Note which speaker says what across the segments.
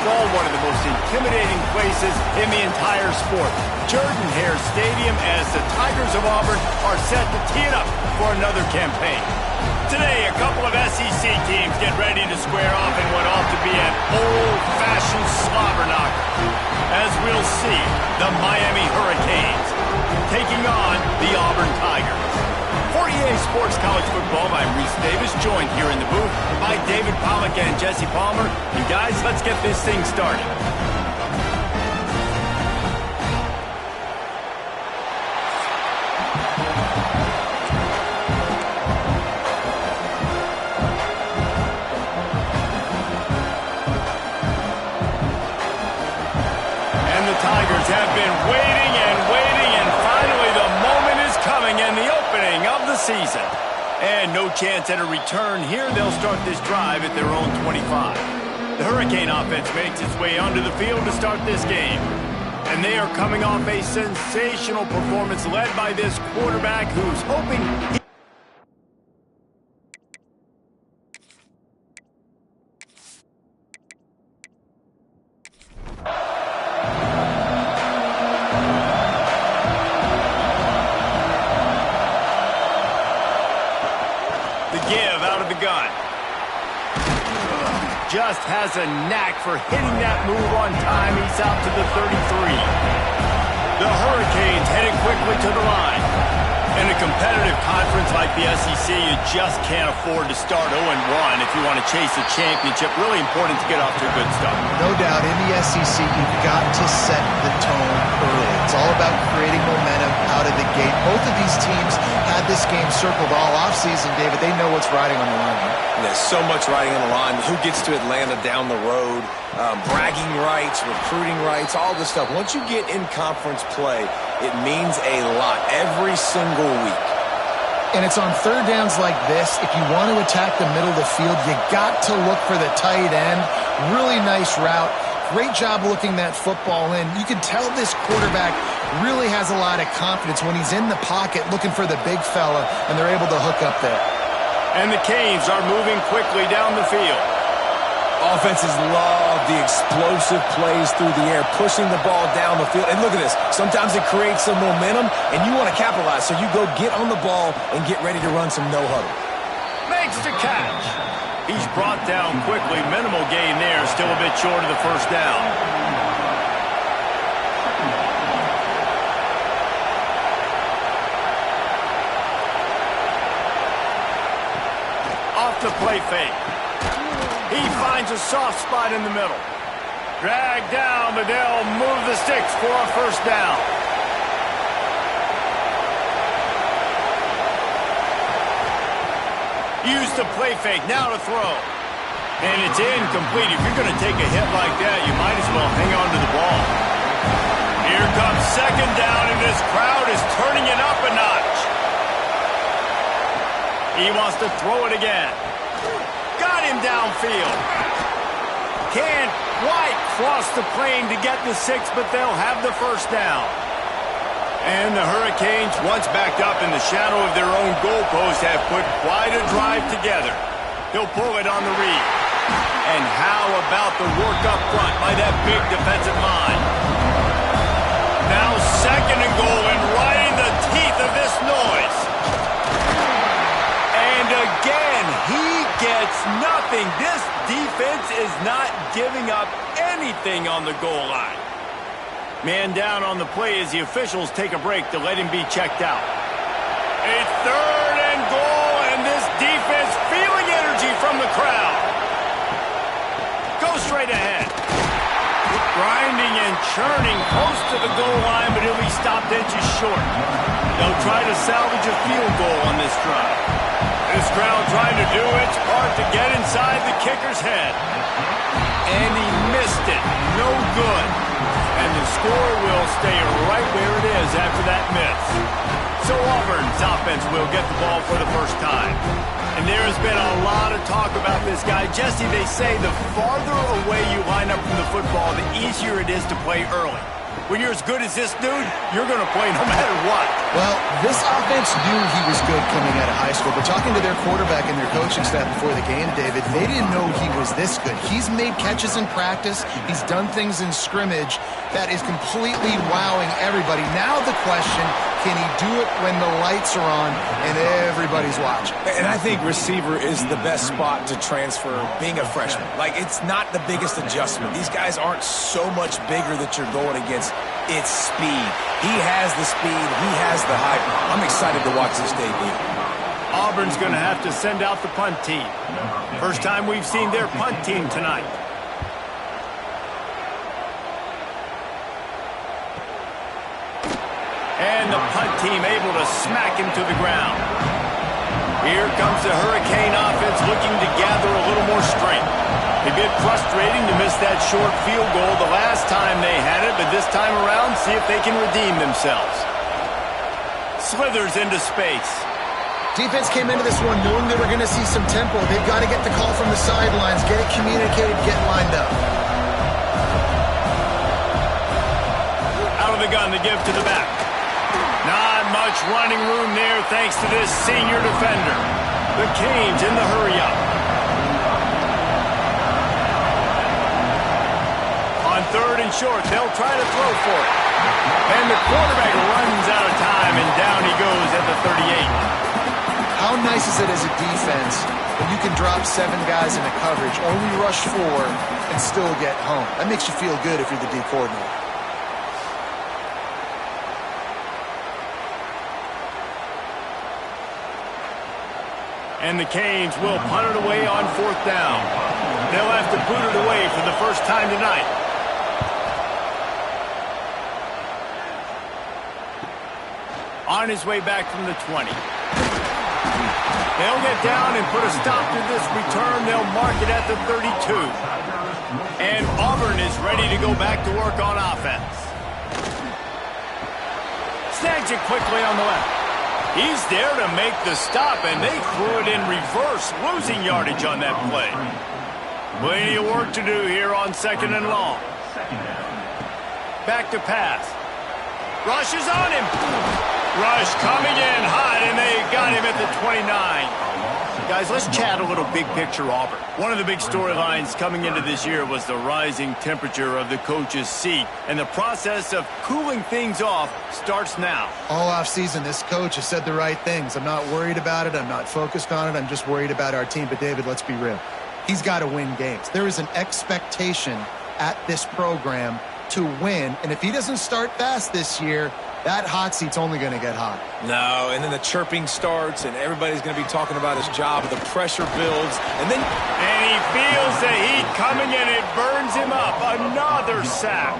Speaker 1: football, one of the most intimidating places in the entire sport. Jordan-Hare Stadium, as the Tigers of Auburn are set to tee it up for another campaign. Today, a couple of SEC teams get ready to square off in what ought to be an old-fashioned slobber knocker. As we'll see, the Miami Hurricanes taking on the Auburn Tigers. For EA Sports College Football, I'm Reese Davis, joined here in the booth by David Pollack and Jesse Palmer. And guys, let's get this thing started. And the Tigers have been waiting and waiting, and finally the moment is coming and the opening of the season. And no chance at a return here. They'll start this drive at their own 25. The Hurricane offense makes its way onto the field to start this game. And they are coming off a sensational performance led by this quarterback who's hoping... give out of the gun. Just has a knack for hitting that move on time. He's out to the 33. The Hurricanes heading quickly to the line. In a competitive conference like the SEC, you just can't afford to start 0-1 if you want to chase a championship. Really important to get off to a good start.
Speaker 2: No doubt, in the SEC, you've got to set the tone early. It's all about creating momentum out of the gate. Both of these teams had this game circled all offseason, David. They know what's riding on the line here.
Speaker 3: There's so much riding on the line. Who gets to Atlanta down the road? Bragging rights, recruiting rights, all this stuff. Once you get in conference play, it means a lot every single week.
Speaker 2: And it's on third downs like this. If you want to attack the middle of the field, you got to look for the tight end. Really nice route. Great job looking that football in. You can tell this quarterback really has a lot of confidence when he's in the pocket looking for the big fella, and they're able to hook up there.
Speaker 1: And the Canes are moving quickly down the field.
Speaker 3: Offenses love the explosive plays through the air, pushing the ball down the field. And look at this. Sometimes it creates some momentum, and you want to capitalize. So you go get on the ball and get ready to run some no-huddle.
Speaker 1: Makes the catch. He's brought down quickly. Minimal gain there. Still a bit short of the first down. Off the play fake. He finds a soft spot in the middle. Dragged down, but they'll move the sticks for a first down. Use the play fake, now to throw. And it's incomplete. If you're going to take a hit like that, you might as well hang on to the ball. Here comes second down, and this crowd is turning it up a notch. He wants to throw it again. Got him downfield. Can't quite cross the plane to get the 6, but they'll have the first down. And the Hurricanes, once backed up in the shadow of their own goalpost, have put quite a drive together. He'll pull it on the read. And how about the work up front by that big defensive line? Now second and goal, and right in the teeth of this noise. And again, he gets nothing. This defense is not giving up anything on the goal line. Man down on the play as the officials take a break to let him be checked out. It's third and goal, and this defense feeling energy from the crowd. Go straight ahead. Grinding and churning close to the goal line, but he'll be stopped inches short. They'll try to salvage a field goal on this drive. This crowd trying to do its part to get inside the kicker's head. And he missed it. No good. And the score will stay right where it is after that miss. So Auburn's offense will get the ball for the first time. And there has been a lot of talk about this guy. Jesse, they say the farther away you line up from the football, the easier it is to play early. When you're as good as this dude, you're going to play no matter what.
Speaker 2: Well, this offense knew he was good coming out of high school, but talking to their quarterback and their coaching staff before the game, David, they didn't know he was this good. He's made catches in practice. He's done things in scrimmage that is completely wowing everybody. Now the question, can he do it when the lights are on and everybody's watching?
Speaker 3: And I think receiver is the best spot to transfer being a freshman. Like, it's not the biggest adjustment. These guys aren't so much bigger that you're going against. It's speed. He has the speed. He has the height. I'm excited to watch this debut.
Speaker 1: Auburn's going to have to send out the punt team. First time we've seen their punt team tonight. And the punt team able to smack him to the ground. Here comes the Hurricane offense looking to gather a little more strength. A bit frustrating to miss that short field goal the last time they had it, but this time around, see if they can redeem themselves. Slithers into space.
Speaker 2: Defense came into this one knowing they were going to see some tempo. They've got to get the call from the sidelines, get it communicated, get lined up.
Speaker 1: Out of the gun to give to the back. Not much running room there thanks to this senior defender. The Canes in the hurry-up. On third and short, they'll try to throw for it. And the quarterback runs out of time, and down he goes at the 38.
Speaker 2: How nice is it as a defense when you can drop 7 guys into coverage, only rush 4, and still get home? That makes you feel good if you're the D coordinator.
Speaker 1: And the Canes will punt it away on 4th down. They'll have to boot it away for the first time tonight. On his way back from the 20. They'll get down and put a stop to this return. They'll mark it at the 32. And Auburn is ready to go back to work on offense. Snags it quickly on the left. He's there to make the stop, and they threw it in reverse, losing yardage on that play. Plenty of work to do here on 2nd and long. Back to pass. Rush is on him. Rush coming in hot, and they got him at the 29. Guys, let's chat a little big picture Auburn. One of the big storylines coming into this year was the rising temperature of the coach's seat, and the process of cooling things off starts now.
Speaker 2: All offseason, this coach has said the right things. I'm not worried about it. I'm not focused on it. I'm just worried about our team. But, David, let's be real. He's got to win games. There is an expectation at this program to win, and if he doesn't start fast this year, that hot seat's only going to get hot.
Speaker 3: No, and then the chirping starts, and everybody's going to be talking about his job. The pressure builds, and
Speaker 1: he feels the heat coming in. It burns him up. Another sack.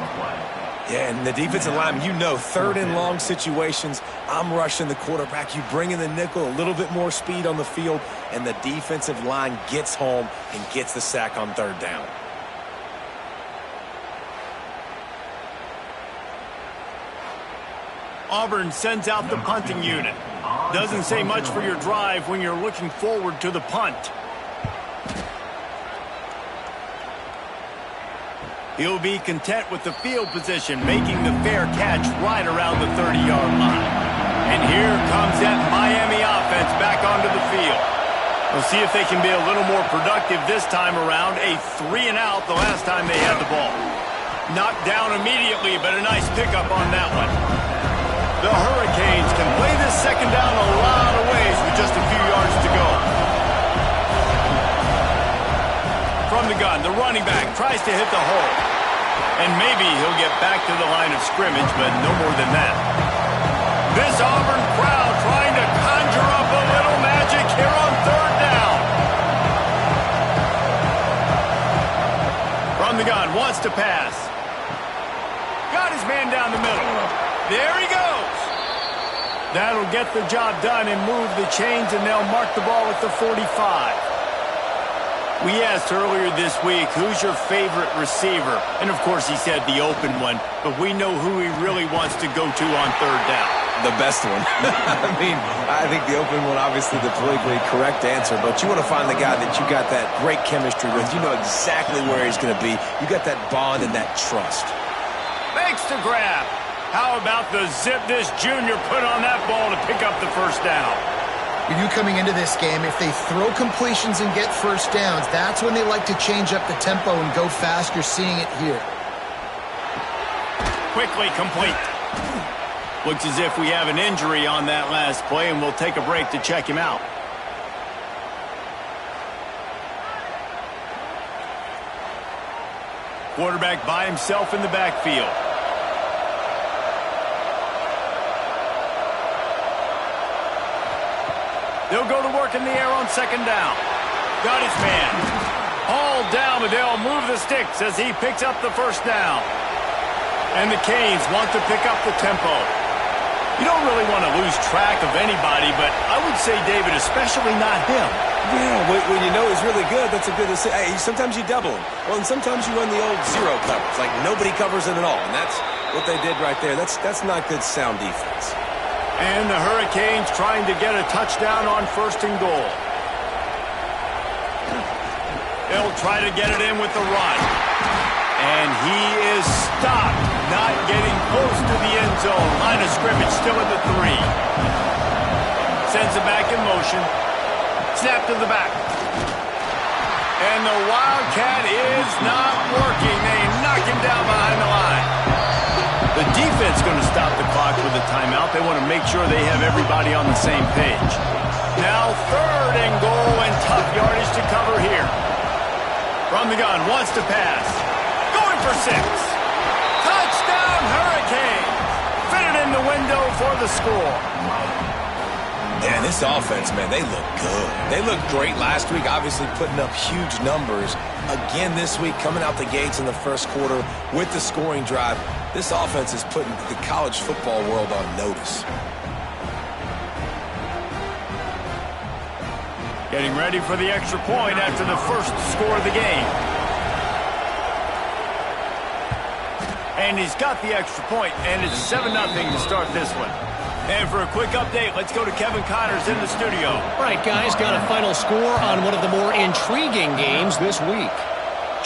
Speaker 3: Yeah, and the defensive lineman, you know, 3rd and long situations, I'm rushing the quarterback. You bring in the nickel, a little bit more speed on the field, and the defensive line gets home and gets the sack on 3rd down.
Speaker 1: Auburn sends out the punting unit. Doesn't say much for your drive when you're looking forward to the punt. He'll be content with the field position, making the fair catch right around the 30-yard line. And here comes that Miami offense back onto the field. We'll see if they can be a little more productive this time around. A 3-and-out the last time they had the ball. Knocked down immediately, but a nice pickup on that one. The Hurricanes can play this 2nd down a lot of ways with just a few yards to go. From the gun, the running back tries to hit the hole. And maybe he'll get back to the line of scrimmage, but no more than that. This Auburn crowd trying to conjure up a little magic here on 3rd down. From the gun, wants to pass. Got his man down the middle. There he goes. That'll get the job done and move the chains, and they'll mark the ball at the 45. We asked earlier this week, who's your favorite receiver? And, of course, he said the open one, but we know who he really wants to go to on 3rd down.
Speaker 3: The best one. I mean, I think the open one, obviously the politically correct answer, but you want to find the guy that you got that great chemistry with. You know exactly where he's going to be. You got that bond and that trust.
Speaker 1: Makes the grab. How about the zip this junior put on that ball to pick up the first down?
Speaker 2: We knew coming into this game, if they throw completions and get first downs, that's when they like to change up the tempo and go fast. You're seeing it here.
Speaker 1: Quickly complete. Looks as if we have an injury on that last play, and we'll take a break to check him out. Quarterback by himself in the backfield. They'll go to work in the air on second down. Got his man. Hauled down, but they'll move the sticks as he picks up the first down. And the Canes want to pick up the tempo. You don't really want to lose track of anybody, but I would say, David, especially not him.
Speaker 3: Yeah, when you know he's really good, that's a good decision. Hey, sometimes you double him. Well, and sometimes you run the old zero coverage, like nobody covers it at all. And that's what they did right there. That's not good sound defense.
Speaker 1: And the Hurricanes trying to get a touchdown on first and goal. They'll try to get it in with the run. And he is stopped, not getting close to the end zone. Line of scrimmage still at the 3. Sends it back in motion. Snap to the back. And the Wildcat is not working. They knock him down behind the line. The defense going to stop the clock with a timeout. They want to make sure they have everybody on the same page. Now third and goal, and tough yardage to cover here. From the gun, wants to pass. Going for 6. Touchdown Hurricanes. Fitted in the window for the score.
Speaker 3: Yeah, this offense, man, they look good. They looked great last week, obviously putting up huge numbers. Again this week, coming out the gates in the first quarter with the scoring drive. This offense is putting the college football world on notice.
Speaker 1: Getting ready for the extra point after the first score of the game. And he's got the extra point, and it's 7-0 to start this one. And for a quick update, let's go to Kevin Connors in the studio.
Speaker 4: All right, guys, got a final score on one of the more intriguing games this week.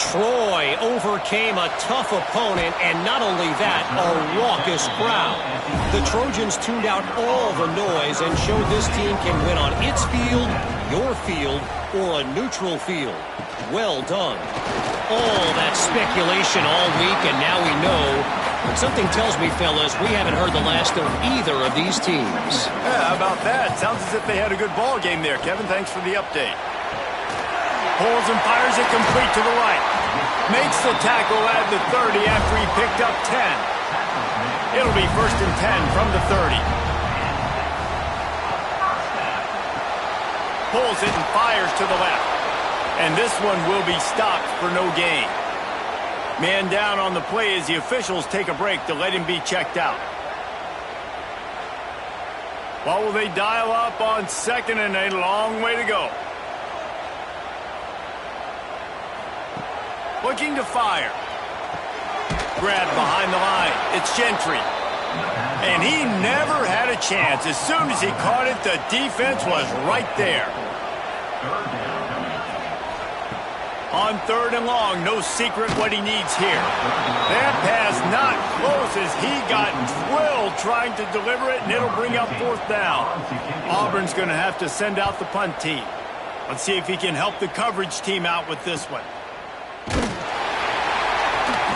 Speaker 4: Troy overcame a tough opponent, and not only that, a raucous crowd. The Trojans tuned out all the noise and showed this team can win on its field, your field, or a neutral field. Well done. All that speculation all week, and now we know. But something tells me, fellas, we haven't heard the last of either of these teams.
Speaker 1: Yeah, how about that? Sounds as if they had a good ball game there, Kevin. Thanks for the update. Pulls and fires it complete to the right. Makes the tackle at the 30 after he picked up 10. It'll be 1st and 10 from the 30. Pulls it and fires to the left. And this one will be stopped for no gain. Man down on the play as the officials take a break to let him be checked out. What will they dial up on second, and a long way to go? Looking to fire. Grabbed behind the line. It's Gentry. And he never had a chance. As soon as he caught it, the defense was right there. On 3rd and long, no secret what he needs here. That pass not close as he got drilled trying to deliver it, and it'll bring up 4th down. Auburn's going to have to send out the punt team. Let's see if he can help the coverage team out with this one.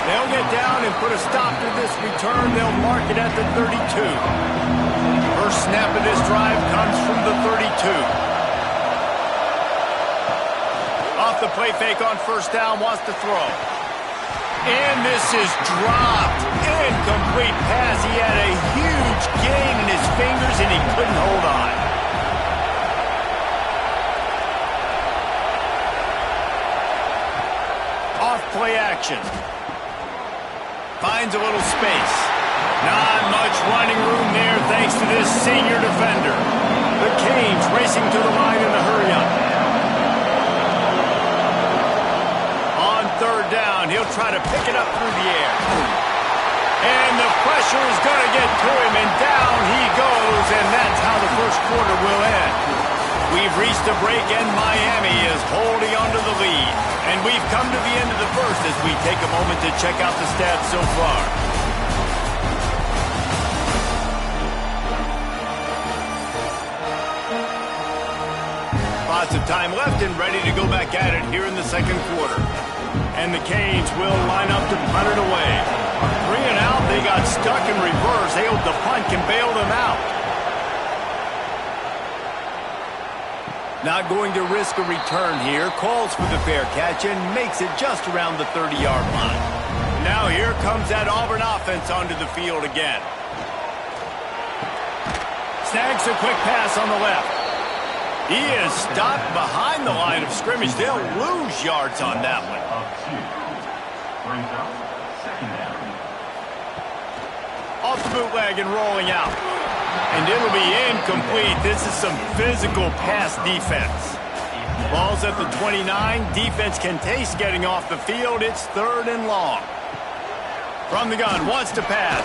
Speaker 1: They'll get down and put a stop to this return. They'll mark it at the 32. First snap of this drive comes from the 32. Off the play fake on 1st down, wants to throw. And this is dropped. Incomplete pass. He had a huge gain in his fingers, and he couldn't hold on. Off play action. Finds a little space. Not much running room there thanks to this senior defender. The Canes racing to the line in a hurry-up. On 3rd down, he'll try to pick it up through the air. And the pressure is going to get to him, and down he goes, and that's how the first quarter will end. We've reached a break, and Miami is holding on to the lead. And we've come to the end of the first as we take a moment to check out the stats so far. lots of time left and ready to go back at it here in the second quarter. And the Canes will line up to punt it away. 3 and out, they got stuck in reverse. They hope the punt can bail them out. Not going to risk a return here. Calls for the fair catch and makes it just around the 30-yard line. Now here comes that Auburn offense onto the field again. Snags a quick pass on the left. He is stopped behind the line of scrimmage. They'll lose yards on that one. Off the bootleg and rolling out. And it'll be incomplete. This is some physical pass defense. Ball's at the 29. Defense can taste getting off the field. It's 3rd and long. From the gun, wants to pass.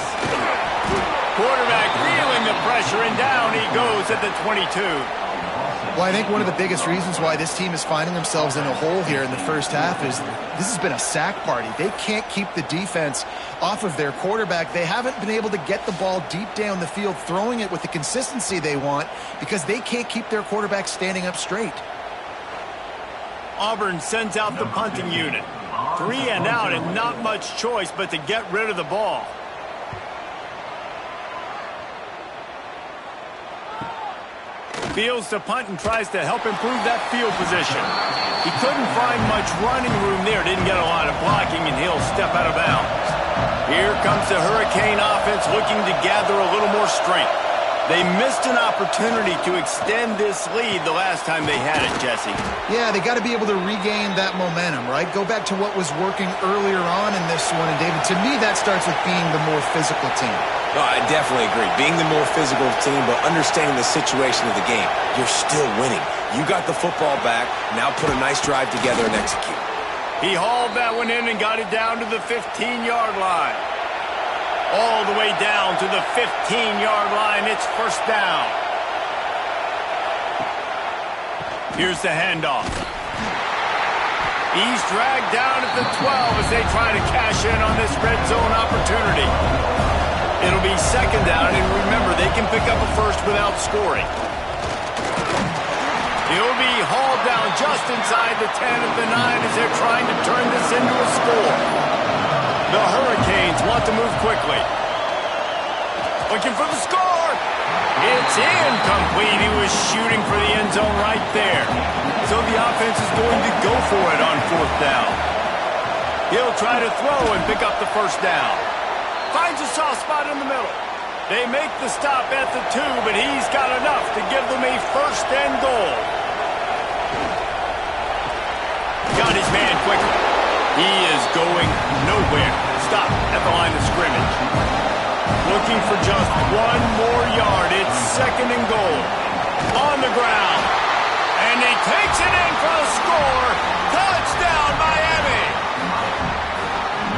Speaker 1: Quarterback feeling the pressure, and down he goes at the 22.
Speaker 2: Well, I think one of the biggest reasons why this team is finding themselves in a hole here in the first half is this has been a sack party. They can't keep the defense off of their quarterback. They haven't been able to get the ball deep down the field, throwing it with the consistency they want because they can't keep their quarterback standing up straight.
Speaker 1: Auburn sends out the punting unit. 3 and out and not much choice but to get rid of the ball. Fields to punt and tries to help improve that field position. He couldn't find much running room there. Didn't get a lot of blocking, and he'll step out of bounds. Here comes the Hurricane offense looking to gather a little more strength. They missed an opportunity to extend this lead the last time they had it, Jesse.
Speaker 2: Yeah, they got to be able to regain that momentum, right? Go back to what was working earlier on in this one. And, David, to me, that starts with being the more physical team.
Speaker 3: No, I definitely agree. Being the more physical team, but understanding the situation of the game. You're still winning. You got the football back. Now put a nice drive together and execute.
Speaker 1: He hauled that one in and got it down to the 15-yard line. All the way down to the 15-yard line. It's 1st down. Here's the handoff. He's dragged down at the 12 as they try to cash in on this red zone opportunity. It'll be 2nd down, and remember, they can pick up a first without scoring. He'll be hauled down just inside the 10 at the 9 as they're trying to turn this into a score. The Hurricanes want to move quickly. Looking for the score. It's incomplete. He was shooting for the end zone right there. So the offense is going to go for it on 4th down. He'll try to throw and pick up the 1st down. Finds a soft spot in the middle. They make the stop at the 2, but he's got enough to give them a 1st and goal. Got his man quickly. He is going nowhere. Stop at the line of scrimmage. Looking for just 1 more yard. It's 2nd and goal. On the ground. And he takes it in for a score. Touchdown, Miami.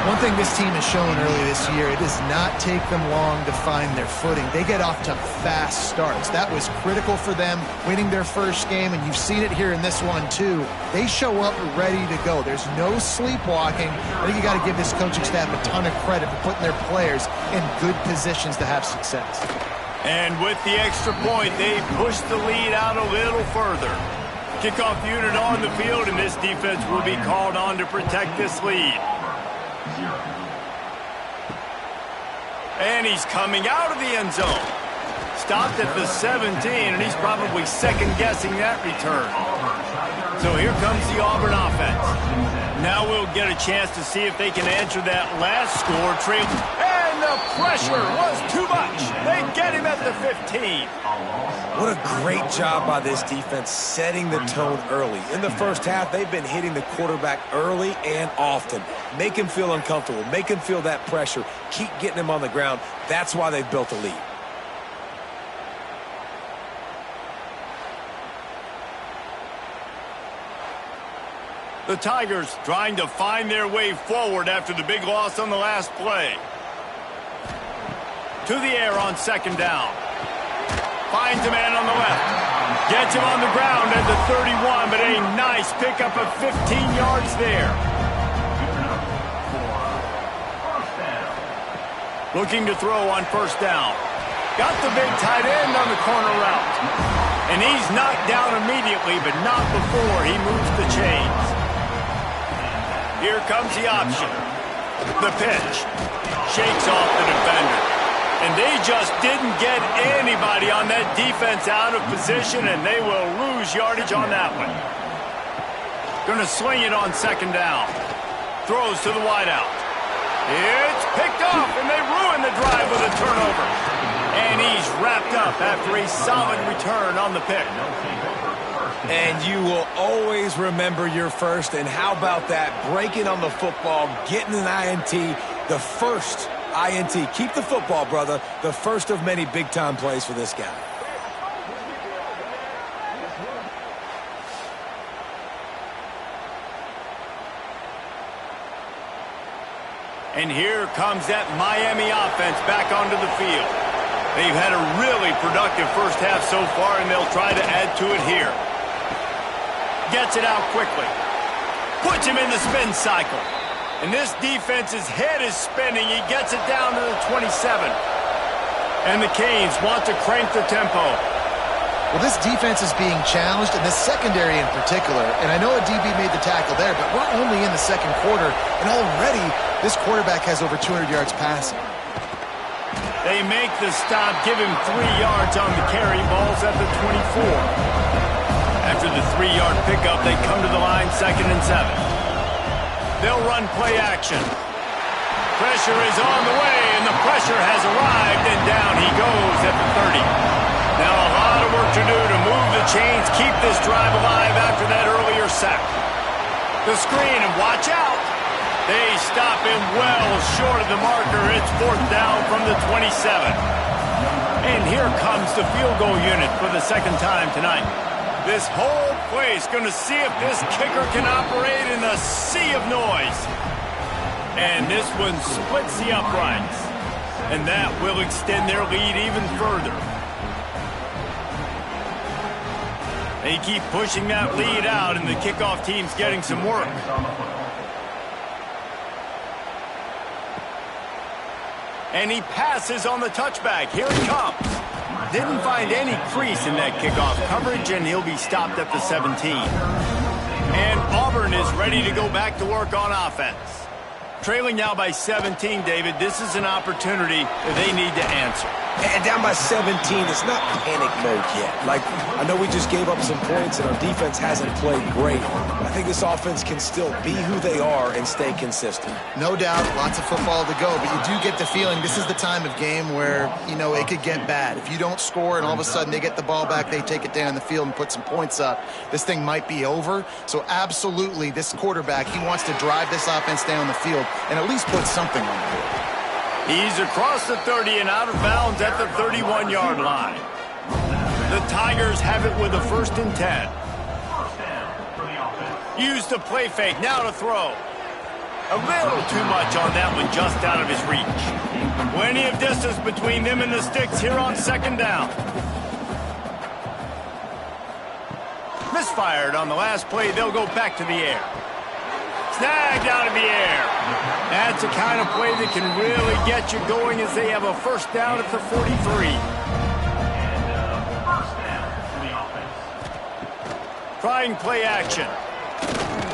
Speaker 2: One thing this team has shown early this year, it does not take them long to find their footing. They get off to fast starts. That was critical for them winning their first game, and you've seen it here in this one too. They show up ready to go. There's no sleepwalking. I think you got to give this coaching staff a ton of credit for putting their players in good positions to have success.
Speaker 1: And with the extra point, they push the lead out a little further. Kickoff unit on the field, and this defense will be called on to protect this lead. And he's coming out of the end zone. Stopped at the 17, and he's probably second-guessing that return. So here comes the Auburn offense. Now we'll get a chance to see if they can answer that last score. And the pressure was too much. They get him at the 15.
Speaker 3: What a great job by this defense setting the tone early. In the first half, they've been hitting the quarterback early and often. Make him feel uncomfortable. Make him feel that pressure. Keep getting him on the ground. That's why they've built a lead.
Speaker 1: The Tigers trying to find their way forward after the big loss on the last play. To the air on 2nd down. Finds a man on the left. Gets him on the ground at the 31, but a nice pickup of 15 yards there. Looking to throw on 1st down. Got the big tight end on the corner route. And he's knocked down immediately, but not before he moves the chains. Here comes the option. The pitch. Shakes off the defender. And they just didn't get anybody on that defense out of position, and they will lose yardage on that one. Going to sling it on second down. Throws to the wideout. It's picked off, and they ruin the drive with a turnover. And he's wrapped up after a solid return on the pick.
Speaker 3: And you will always remember your first, and how about that? Breaking on the football, getting an INT, the first INT. Keep the football, brother. The first of many big-time plays for this guy.
Speaker 1: And here comes that Miami offense back onto the field. They've had a really productive first half so far, and they'll try to add to it here. Gets it out quickly. Puts him in the spin cycle. And this defense's head is spinning. He gets it down to the 27. And the Canes want to crank the tempo.
Speaker 2: Well, this defense is being challenged, and the secondary in particular. And I know a DB made the tackle there, but we're only in the second quarter, and already this quarterback has over 200 yards passing.
Speaker 1: They make the stop, give him 3 yards on the carry. Ball's at the 24. After the 3-yard pickup, they come to the line, 2nd and 7. They'll run play action. Pressure is on the way, and the pressure has arrived, and down he goes at the 30. Now a lot of work to do to move the chains, keep this drive alive after that earlier sack. The screen, and watch out. They stop him well short of the marker. It's 4th down from the 27. And here comes the field goal unit for the second time tonight. This whole place going to see if this kicker can operate in a sea of noise. And this one splits the uprights. And that will extend their lead even further. They keep pushing that lead out, and the kickoff team's getting some work. And he passes on the touchback. Here it comes. Didn't find any crease in that kickoff coverage, and he'll be stopped at the 17. And Auburn is ready to go back to work on offense. Trailing now by 17, David. This is an opportunity that they need to answer.
Speaker 3: And down by 17, it's not panic mode yet. Like, I know we just gave up some points and our defense hasn't played great. I think this offense can still be who they are and stay consistent.
Speaker 2: No doubt, lots of football to go, but you do get the feeling this is the time of game where, you know, it could get bad. If you don't score and all of a sudden they get the ball back, they take it down the field and put some points up, this thing might be over. So absolutely, this quarterback, he wants to drive this offense down the field and at least put something on the board.
Speaker 1: He's across the 30 and out of bounds at the 31-yard line. The Tigers have it with a 1st and 10. Use the play fake, now to throw. A little too much on that one, just out of his reach. Plenty of distance between them and the sticks here on 2nd down. Misfired on the last play, they'll go back to the air. Snagged out of the air. That's the kind of play that can really get you going as they have a 1st down at the 43. Trying play action.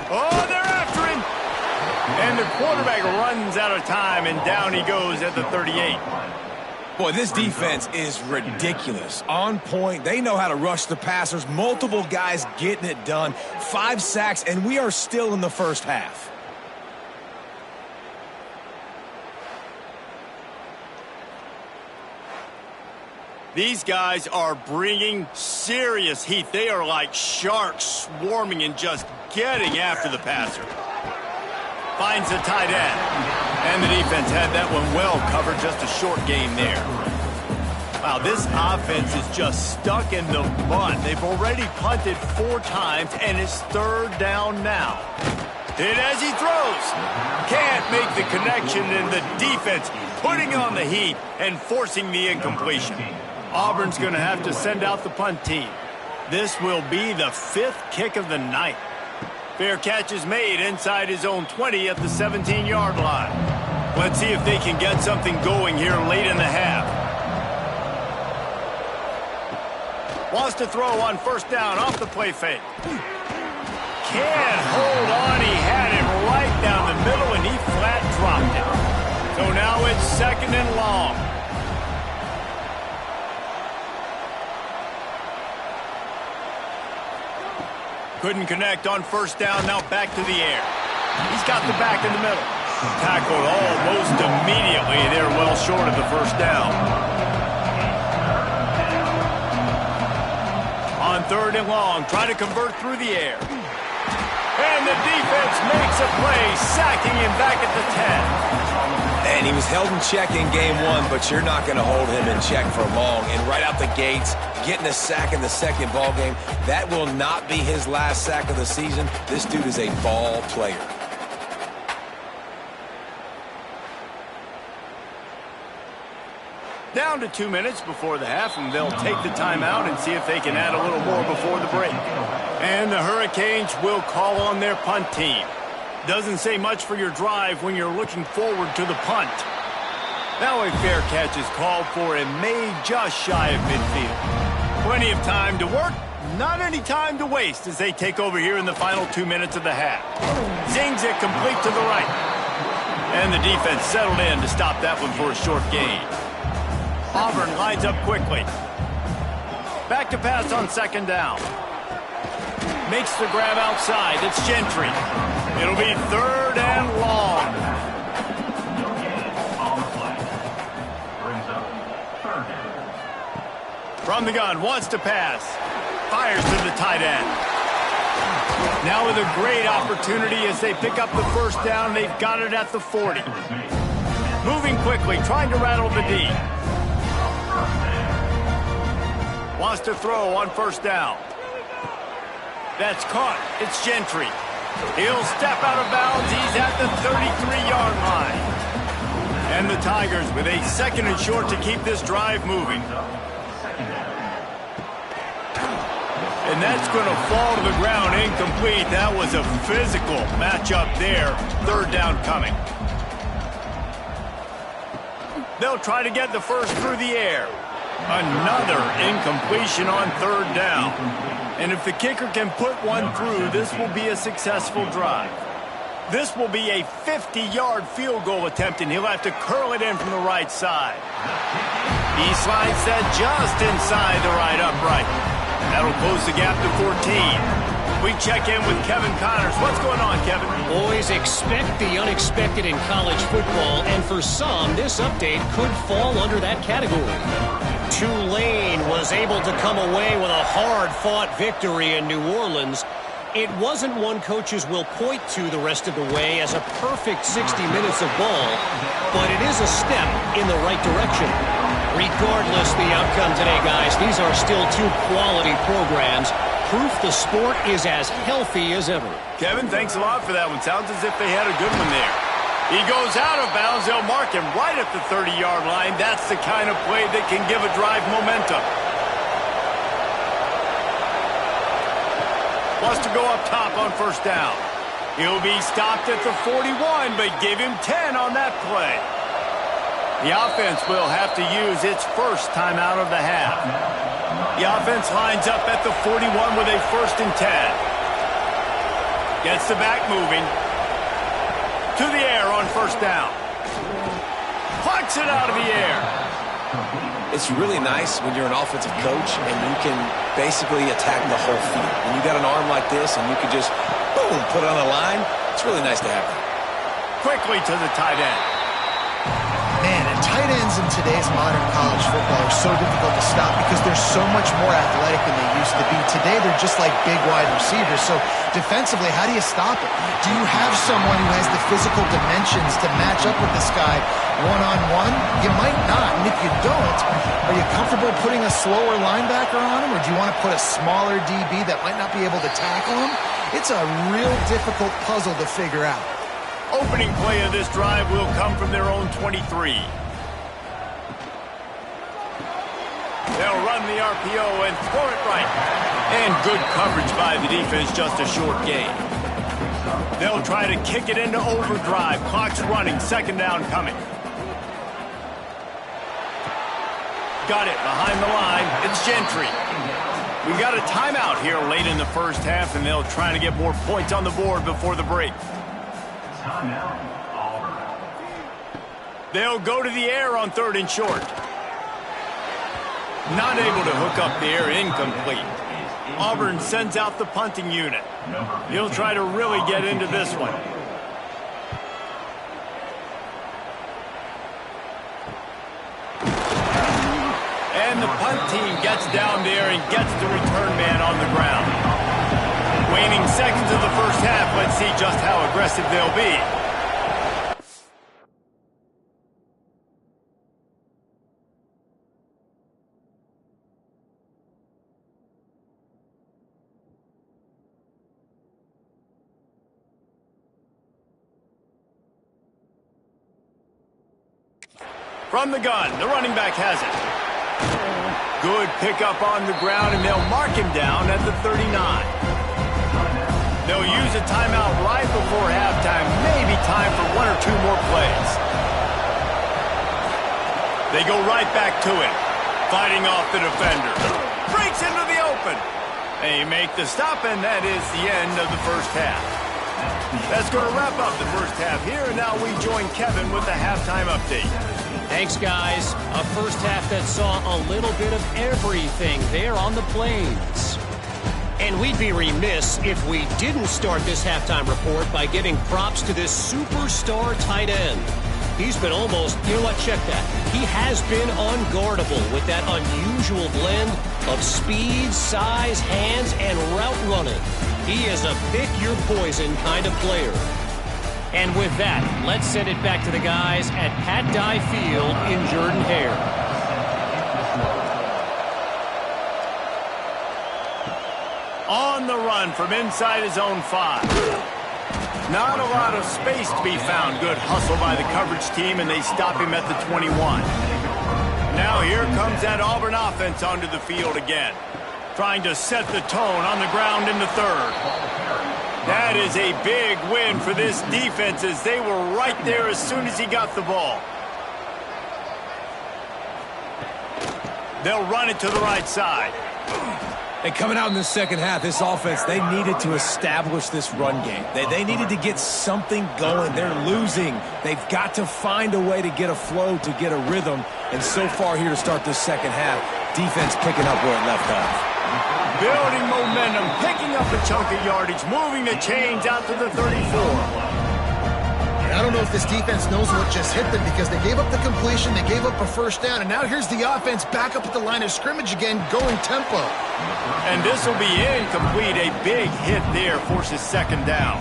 Speaker 1: Oh, they're after him. And the quarterback runs out of time, and down he goes at the 38.
Speaker 3: Boy, this defense is ridiculous. On point. They know how to rush the passers. Multiple guys getting it done. 5 sacks, and we are still in the first half.
Speaker 1: These guys are bringing serious heat. They are like sharks swarming and just getting after the passer. Finds the tight end. And the defense had that one well covered, just a short gain there. Wow, this offense is just stuck in the mud. They've already punted 4 times, and it's 3rd down now. Hit as he throws. Can't make the connection, and the defense putting on the heat and forcing the incompletion. Auburn's going to have to send out the punt team. This will be the 5th kick of the night. Fair catch is made inside his own 20 at the 17-yard line. Let's see if they can get something going here late in the half. Wants to throw on first down off the play fake. Can't hold on. He had it right down the middle, and he flat dropped it. So now it's 2nd and long. Couldn't connect on first down. Now back to the air. He's got the back in the middle. Tackled almost immediately. They're well short of the first down. On 3rd and long, try to convert through the air. And the defense makes a play, sacking him back at the 10.
Speaker 3: And he was held in check in game 1, but you're not going to hold him in check for long. And right out the gates, getting a sack in the 2nd ball game, that will not be his last sack of the season. This dude is a ball player.
Speaker 1: Down to 2 minutes before the half, and they'll take the timeout and see if they can add a little more before the break. And the Hurricanes will call on their punt team. Doesn't say much for your drive when you're looking forward to the punt. Now a fair catch is called for and made just shy of midfield. Plenty of time to work, not any time to waste as they take over here in the final 2 minutes of the half. Zings it complete to the right. And the defense settled in to stop that one for a short gain. Auburn lines up quickly. Back to pass on 2nd down. Makes the grab outside. It's Gentry. It'll be 3rd and long. From the gun, wants to pass. Fires to the tight end. Now with a great opportunity as they pick up the first down. They've got it at the 40. Moving quickly, trying to rattle the D. Wants to throw on first down. That's caught. It's Gentry. He'll step out of bounds. He's at the 33-yard line. And the Tigers with a 2nd and short to keep this drive moving. And that's going to fall to the ground incomplete. That was a physical matchup there. 3rd down coming. They'll try to get the first through the air. Another incompletion on 3rd down. And if the kicker can put one through, this will be a successful drive. This will be a 50-yard field goal attempt, and he'll have to curl it in from the right side. He slides that just inside the right upright. That'll close the gap to 14. We check in with Kevin Connors. What's going on, Kevin?
Speaker 4: Always expect the unexpected in college football, and for some, this update could fall under that category. Tulane was able to come away with a hard-fought victory in New Orleans. It wasn't one coaches will point to the rest of the way as a perfect 60 minutes of ball, but it is a step in the right direction. Regardless the outcome today, guys, these are still 2 quality programs. Proof the sport is as healthy as ever.
Speaker 1: Kevin, thanks a lot for that one. Sounds as if they had a good one there. He goes out of bounds. They'll mark him right at the 30-yard line. That's the kind of play that can give a drive momentum. Wants to go up top on first down. He'll be stopped at the 41, but give him 10 on that play. The offense will have to use its first timeout of the half. The offense lines up at the 41 with a 1st and 10. Gets the back moving. To the air on first down. Plucks it out of the air.
Speaker 3: It's really nice when you're an offensive coach and you can basically attack the whole field. When you got an arm like this and you can just, boom, put it on the line, it's really nice to have that.
Speaker 1: Quickly to the tight end.
Speaker 2: Man, and tight ends in today's modern college football are so difficult to stop because they're so much more athletic than they used to be. Today, they're just like big wide receivers. So defensively, how do you stop it? Do you have someone who has the physical dimensions to match up with this guy one-on-one? You might not. And if you don't, are you comfortable putting a slower linebacker on him? Or do you want to put a smaller DB that might not be able to tackle him? It's a real difficult puzzle to figure out.
Speaker 1: Opening play of this drive will come from their own 23. They'll run the RPO and throw it right. And good coverage by the defense, just a short gain. They'll try to kick it into overdrive. Clock's running, 2nd down coming. Got it behind the line. It's Gentry. We got a timeout here late in the first half, and they'll try to get more points on the board before the break.
Speaker 5: Timeout, Auburn.
Speaker 1: They'll go to the air on 3rd and short. Not able to hook up there, incomplete. Auburn sends out the punting unit. He'll try to really get into this one. And the punt team gets down there and gets the return man on the ground. Waning seconds of the first half, let's see just how aggressive they'll be. From the gun, the running back has it. Good pickup on the ground, and they'll mark him down at the 39. They'll use a timeout right before halftime, maybe time for 1 or 2 more plays. They go right back to it, fighting off the defender. Breaks into the open. They make the stop, and that is the end of the first half. That's going to wrap up the first half here, and now we join Kevin with the halftime update.
Speaker 4: Thanks, guys. A first half that saw a little bit of everything there on the Plains. And we'd be remiss if we didn't start this halftime report by giving props to this superstar tight end. He's been almost, you know what, check that. He has been unguardable with that unusual blend of speed, size, hands, and route running. He is a pick-your-poison kind of player. And with that, let's send it back to the guys at Pat Dye Field in Jordan-Hare.
Speaker 1: On the run from inside his own 5. Not a lot of space to be found. Good hustle by the coverage team, and they stop him at the 21. Now here comes that Auburn offense onto the field again, trying to set the tone on the ground in the 3rd. That is a big win for this defense, as they were right there as soon as he got the ball. They'll run it to the right side.
Speaker 3: And coming out in the second half, this offense, they needed to establish this run game. They needed to get something going. They're losing. They've got to find a way to get a flow, to get a rhythm. And so far here to start this second half, defense picking up where it left off.
Speaker 1: Building momentum, picking up a chunk of yardage, moving the chains out to the 34.
Speaker 2: I don't know if this defense knows what just hit them, because they gave up the completion, they gave up a first down, and now here's the offense back up at the line of scrimmage again, going tempo.
Speaker 1: And this will be incomplete. A big hit there forces 2nd down.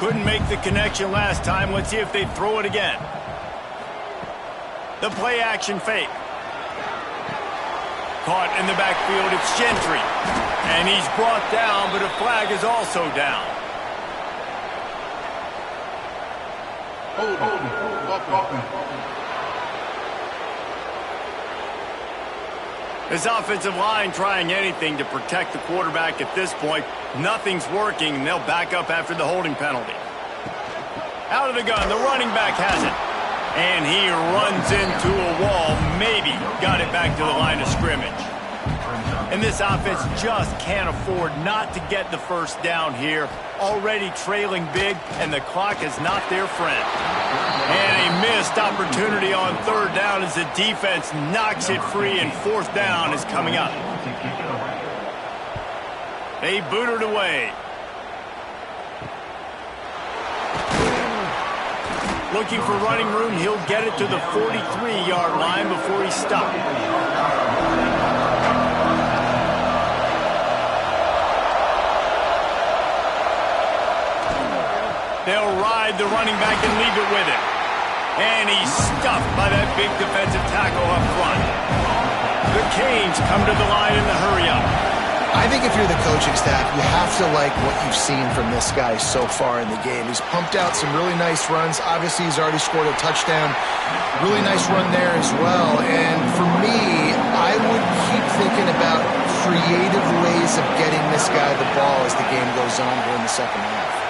Speaker 1: Couldn't make the connection last time. Let's see if they throw it again. The play action fake. Caught in the backfield, it's Gentry. And he's brought down, but a flag is also down. This offensive line trying anything to protect the quarterback at this point. Nothing's working, and they'll back up after the holding penalty. Out of the gun, the running back has it. And he runs into a wall, maybe got it back to the line of scrimmage. And this offense just can't afford not to get the first down here. Already trailing big, and the clock is not their friend. And a missed opportunity on 3rd down as the defense knocks it free, and 4th down is coming up. They boot it away. Looking for running room, he'll get it to the 43-yard line before he's stopped. They'll ride the running back and leave it with him. And he's stuffed by that big defensive tackle up front. The Canes come to the line in the hurry-up.
Speaker 2: I think if you're the coaching staff, you have to like what you've seen from this guy so far in the game. He's pumped out some really nice runs. Obviously, he's already scored a touchdown. Really nice run there as well. And for me, I would keep thinking about creative ways of getting this guy the ball as the game goes on here in the second half.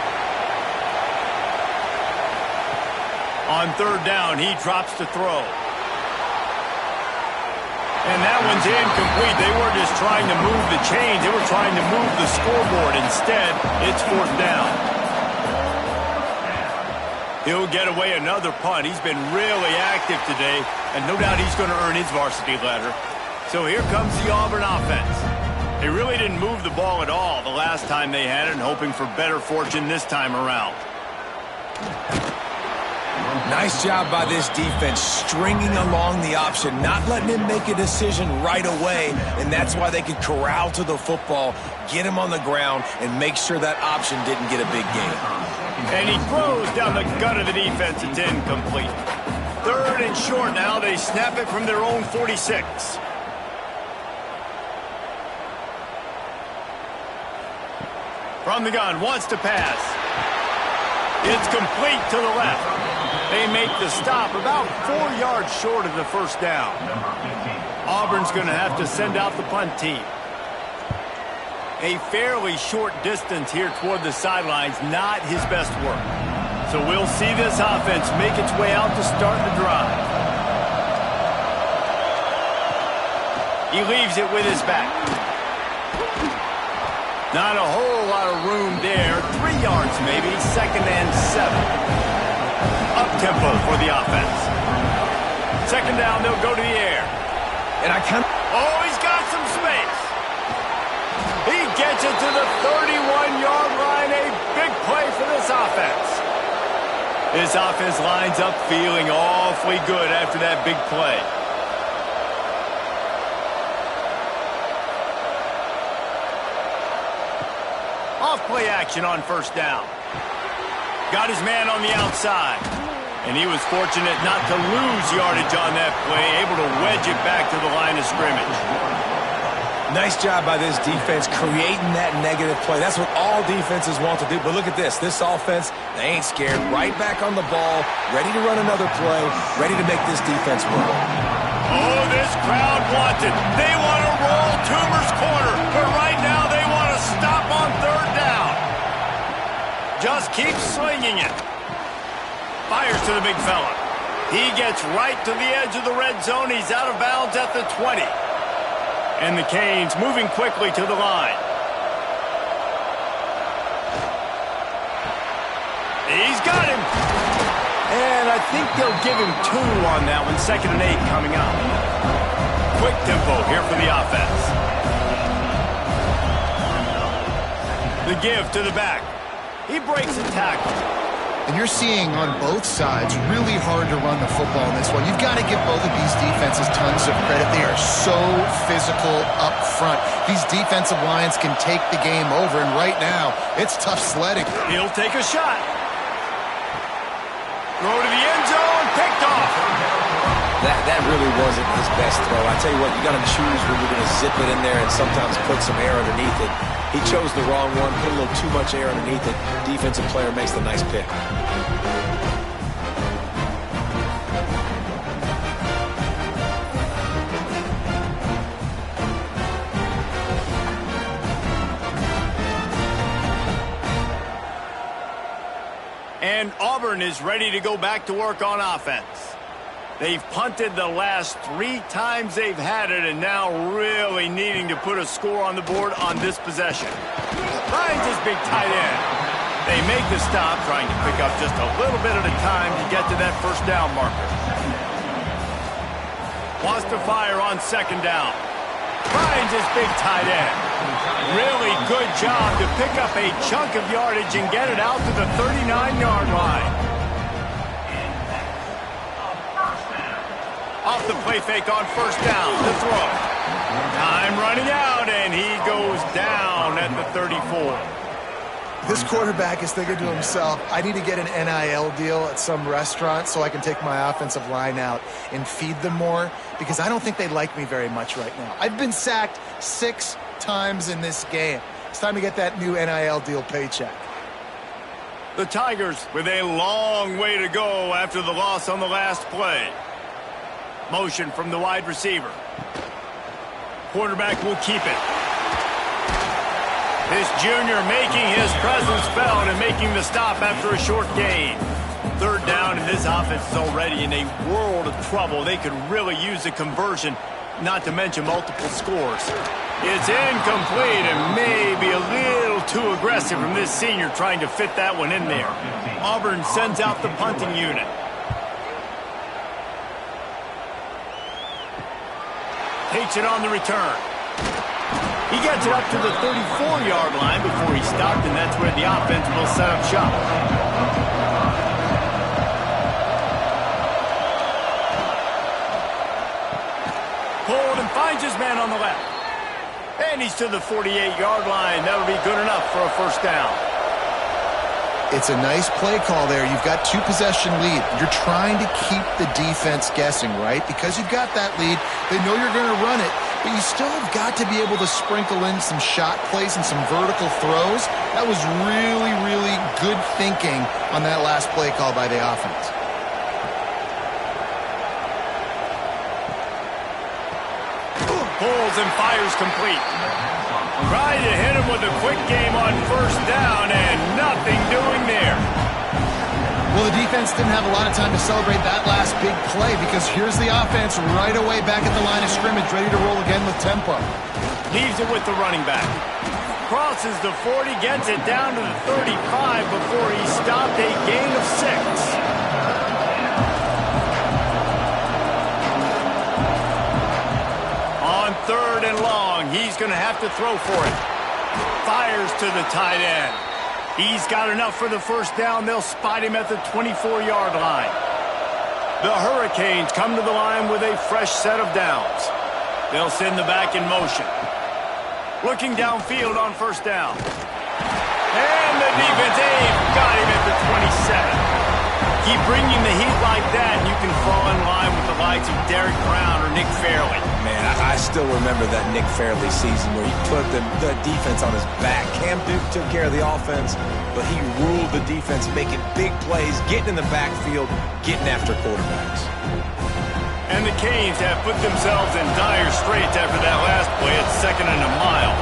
Speaker 1: On 3rd down, he drops to throw. And that one's incomplete. They were just trying to move the chains. They were trying to move the scoreboard. Instead, it's fourth down. He'll get away another punt. He's been really active today, and no doubt he's going to earn his varsity letter. So here comes the Auburn offense. They really didn't move the ball at all the last time they had it, and hoping for better fortune this time around.
Speaker 3: Nice job by this defense, stringing along the option, not letting him make a decision right away, and that's why they could corral to the football, get him on the ground, and make sure that option didn't get a big gain.
Speaker 1: And he throws down the gut of the defense. It's incomplete. Third and short now. They snap it from their own 46. From the gun, wants to pass. It's complete to the left. They make the stop about 4 yards short of the first down. Auburn's going to have to send out the punt team. A fairly short distance here toward the sidelines, not his best work. So we'll see this offense make its way out to start the drive. He leaves it with his back. Not a whole lot of room there. 3 yards maybe, second and 7. Up-tempo for the offense. Second down, they'll go to the air.
Speaker 3: And I can't...
Speaker 1: Oh, he's got some space. He gets it to the 31-yard line. A big play for this offense. This offense lines up feeling awfully good after that big play. Off-play action on first down. Got his man on the outside. And he was fortunate not to lose yardage on that play, able to wedge it back to the line of scrimmage.
Speaker 3: Nice job by this defense creating that negative play. That's what all defenses want to do. But look at this. This offense, they ain't scared. Right back on the ball, ready to run another play, ready to make this defense work.
Speaker 1: Oh, this crowd wants it. They want to roll Toomer's corner. But right now they want to stop on third down. Just keep slinging it. Fires to the big fella. He gets right to the edge of the red zone. He's out of bounds at the 20. And the Canes moving quickly to the line. He's got him. And I think they'll give him 2 on that one. Second and 8 coming up. Quick tempo here for the offense. The give to the back. He breaks a tackle.
Speaker 2: And you're seeing on both sides really hard to run the football in this one. You've got to give both of these defenses tons of credit. They are so physical up front. These defensive lines can take the game over, and right now, it's tough sledding.
Speaker 1: He'll take a shot. Throw to the end zone, picked off.
Speaker 3: That really wasn't his best throw. I tell you what, you got to choose when you're going to zip it in there and sometimes put some air underneath it. He chose the wrong one, put a little too much air underneath it. Defensive player makes the nice pick.
Speaker 1: And Auburn is ready to go back to work on offense. They've punted the last 3 times they've had it, and now really needing to put a score on the board on this possession. Finds his big tight end. They make the stop, trying to pick up just a little bit at a time to get to that first down marker. Wants to fire on second down. Finds his big tight end. Really good job to pick up a chunk of yardage and get it out to the 39-yard line. Off the play fake on first down. The throw. Time running out, and he goes down at the 34.
Speaker 2: This quarterback is thinking to himself, I need to get an NIL deal at some restaurant so I can take my offensive line out and feed them more, because I don't think they like me very much right now. I've been sacked 6 times in this game. It's time to get that new NIL deal paycheck.
Speaker 1: The Tigers with a long way to go after the loss on the last play. Motion from the wide receiver. Quarterback will keep it. This junior making his presence felt and making the stop after a short gain. Third down, and this offense is already in a world of trouble. They could really use a conversion, not to mention multiple scores. It's incomplete and maybe a little too aggressive from this senior trying to fit that one in there. Auburn sends out the punting unit. Takes it on the return. He gets it up to the 34-yard line before he stopped, and that's where the offense will set up shop. Pulled and finds his man on the left. And he's to the 48-yard line. That'll be good enough for a first down.
Speaker 2: It's a nice play call there. You've got 2-possession lead. You're trying to keep the defense guessing, right? Because you've got that lead, they know you're going to run it, but you still have got to be able to sprinkle in some shot plays and some vertical throws. That was really, really good thinking on that last play call by the offense.
Speaker 1: Pulls and fires complete. Tried to hit him with a quick game on first down, and nothing doing there.
Speaker 2: Well, the defense didn't have a lot of time to celebrate that last big play because here's the offense right away back at the line of scrimmage, ready to roll again with tempo.
Speaker 1: Leaves it with the running back. Crosses the 40, gets it down to the 35 before he stopped, a gain of 6. On 3rd and long, he's going to have to throw for it. Fires to the tight end. He's got enough for the first down. They'll spot him at the 24-yard line. The Hurricanes come to the line with a fresh set of downs. They'll send the back in motion. Looking downfield on first down. And the defense, got him at the 27. Keep bringing the heat like that, and you can fall in line with the likes of Derek Brown or Nick Fairley.
Speaker 3: Man, I still remember that Nick Fairley season where he put the defense on his back. Cam Duke took care of the offense, but he ruled the defense, making big plays, getting in the backfield, getting after quarterbacks.
Speaker 1: And the Canes have put themselves in dire straits after that last play at 2nd and a mile.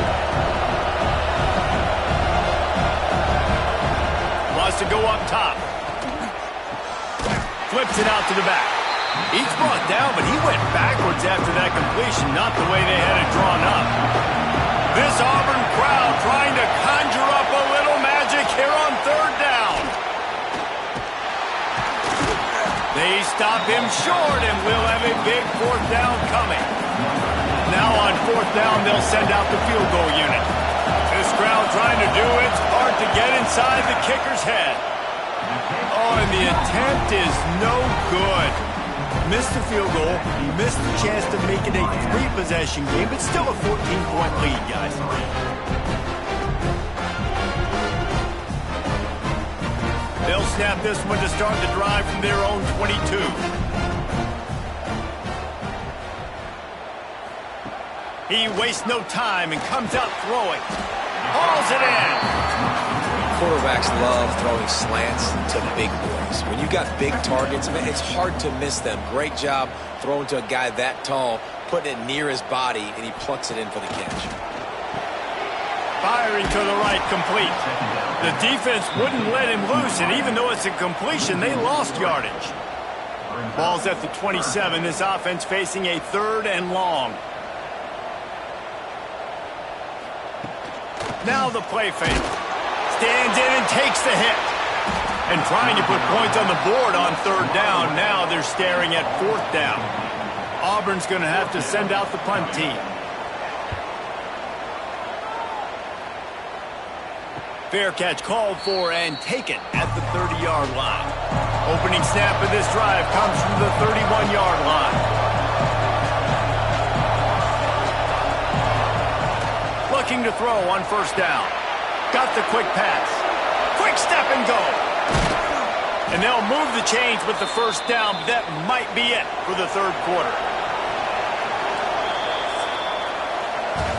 Speaker 1: Wants to go up top. Flips it out to the back. He's brought down, but he went backwards after that completion, not the way they had it drawn up. This Auburn crowd trying to conjure up a little magic here on 3rd down. They stop him short, and we'll have a big 4th down coming. Now on 4th down, they'll send out the field goal unit. This crowd trying to do its part to get inside the kicker's head. Oh, and the attempt is no good. Missed the field goal, missed the chance to make it a 3-possession game, but still a 14-point lead, guys. They'll snap this one to start the drive from their own 22. He wastes no time and comes out throwing. Hauls it in.
Speaker 3: Quarterbacks love throwing slants to big boys. When you got big targets, man, it's hard to miss them. Great job throwing to a guy that tall, putting it near his body, and he plucks it in for the catch.
Speaker 1: Firing to the right, complete. The defense wouldn't let him loose, and even though it's a completion, they lost yardage. Ball's at the 27. This offense facing a 3rd and long. Now the play fake. Stands in and takes the hit. And trying to put points on the board on 3rd down. Now they're staring at 4th down. Auburn's going to have to send out the punt team. Fair catch called for and taken at the 30-yard line. Opening snap of this drive comes from the 31-yard line. Looking to throw on first down. Got the quick pass. Quick step and go. And they'll move the chains with the first down, but that might be it for the 3rd quarter.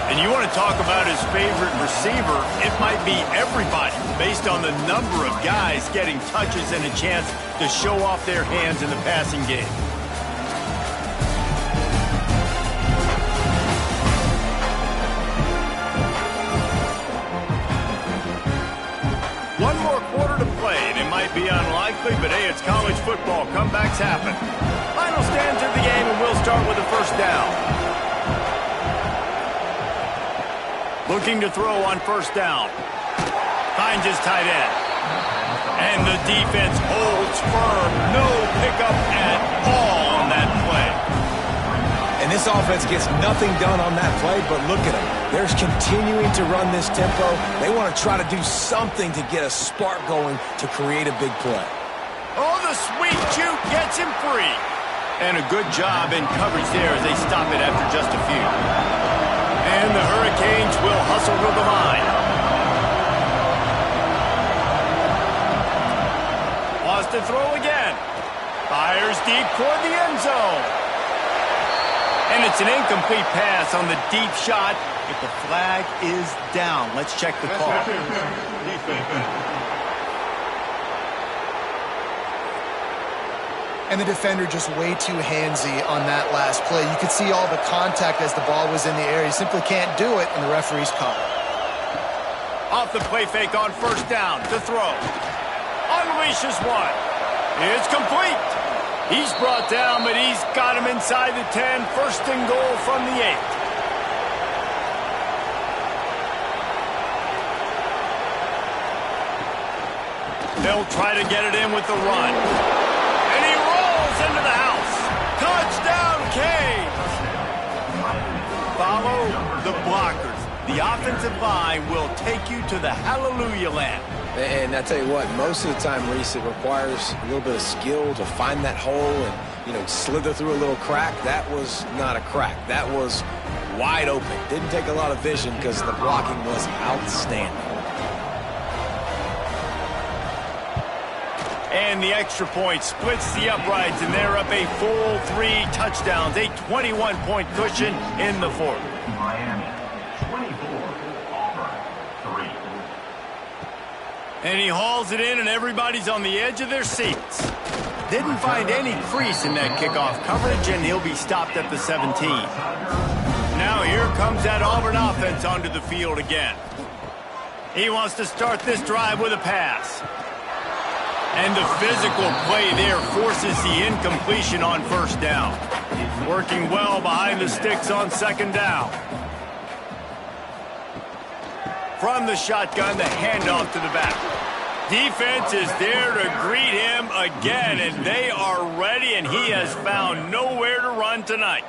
Speaker 1: And you want to talk about his favorite receiver, it might be everybody based on the number of guys getting touches and a chance to show off their hands in the passing game. One more quarter to play, and it might be unlikely, but hey, it's college football. Comebacks happen. Final stands of the game, and we'll start with the first down. Looking to throw on first down. Finds his tight end. And the defense holds firm. No pickup at all on that play.
Speaker 3: And this offense gets nothing done on that play, but look at them. They're continuing to run this tempo. They want to try to do something to get a spark going to create a big play.
Speaker 1: Oh, the sweet juke gets him free. And a good job in coverage there as they stop it after just a few. And the Hurricanes will hustle to the line. Wants to throw again. Fires deep toward the end zone. And it's an incomplete pass on the deep shot, but the flag is down. Let's check the call.
Speaker 2: And the defender just way too handsy on that last play. You could see all the contact as the ball was in the air. He simply can't do it, and the referee's call.
Speaker 1: Off the play fake on first down to throw. Unleashes one. It's complete. He's brought down, but he's got him inside the 10. First and goal from the 8. They'll try to get it in with the run. And he rolls into the house. Touchdown, Canes. Follow the blockers. The offensive line will take you to the hallelujah land.
Speaker 3: And I tell you what, most of the time, Reese, it requires a little bit of skill to find that hole and, slither through a little crack. That was not a crack. That was wide open. Didn't take a lot of vision because the blocking was outstanding.
Speaker 1: And the extra point splits the uprights, and they're up a full 3 touchdowns, a 21-point cushion in the fourth.
Speaker 5: Miami, 24. Auburn, 3.
Speaker 1: And he hauls it in, and everybody's on the edge of their seats. Didn't find any crease in that kickoff coverage, and he'll be stopped at the 17. Now here comes that Auburn offense onto the field again. He wants to start this drive with a pass. And the physical play there forces the incompletion on first down. Working well behind the sticks on second down. From the shotgun, the handoff to the back. Defense is there to greet him again, and they are ready, and he has found nowhere to run tonight.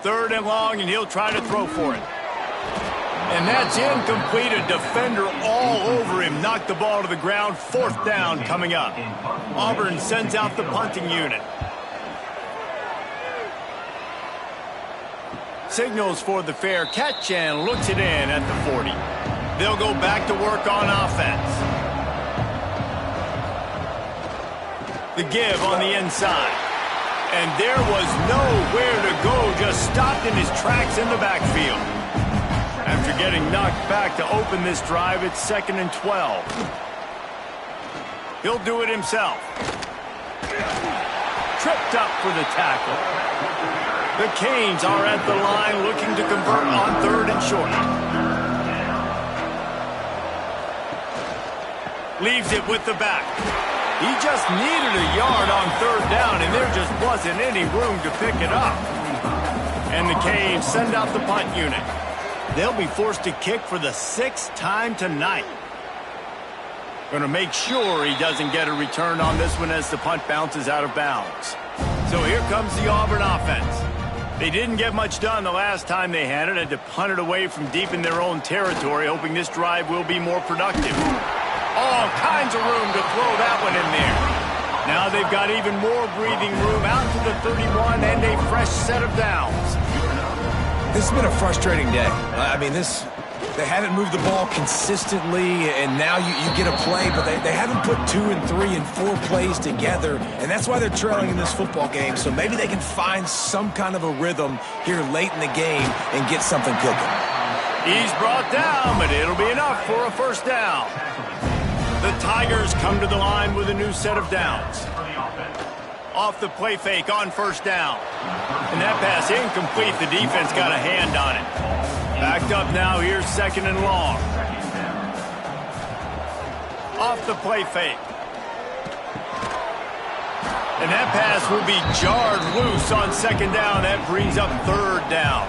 Speaker 1: Third and long, and he'll try to throw for it. And that's incomplete. A defender all over him. Knocked the ball to the ground. Fourth down coming up. Auburn sends out the punting unit. Signals for the fair catch and looks it in at the 40. They'll go back to work on offense. The give on the inside. And there was nowhere to go. Just stopped in his tracks in the backfield. After getting knocked back to open this drive, it's 2nd and 12. He'll do it himself. Tripped up for the tackle. The Canes are at the line looking to convert on 3rd and short. Leaves it with the back. He just needed a yard on 3rd down, and there just wasn't any room to pick it up. And the Canes send out the punt unit. They'll be forced to kick for the 6th time tonight. Going to make sure he doesn't get a return on this one as the punt bounces out of bounds. So here comes the Auburn offense. They didn't get much done the last time they had it. Had to punt it away from deep in their own territory, hoping this drive will be more productive. All kinds of room to throw that one in there. Now they've got even more breathing room out to the 31 and a fresh set of downs.
Speaker 3: This has been a frustrating day. I mean, they haven't moved the ball consistently, and now you get a play, but they haven't put 2 and 3 and 4 plays together, and that's why they're trailing in this football game. So maybe they can find some kind of a rhythm here late in the game and get something cooking.
Speaker 1: He's brought down, but it'll be enough for a first down. The Tigers come to the line with a new set of downs. Off the play fake on first down. And that pass incomplete. The defense got a hand on it. Backed up now. Here's 2nd and long. Off the play fake. And that pass will be jarred loose on 2nd down. That brings up 3rd down.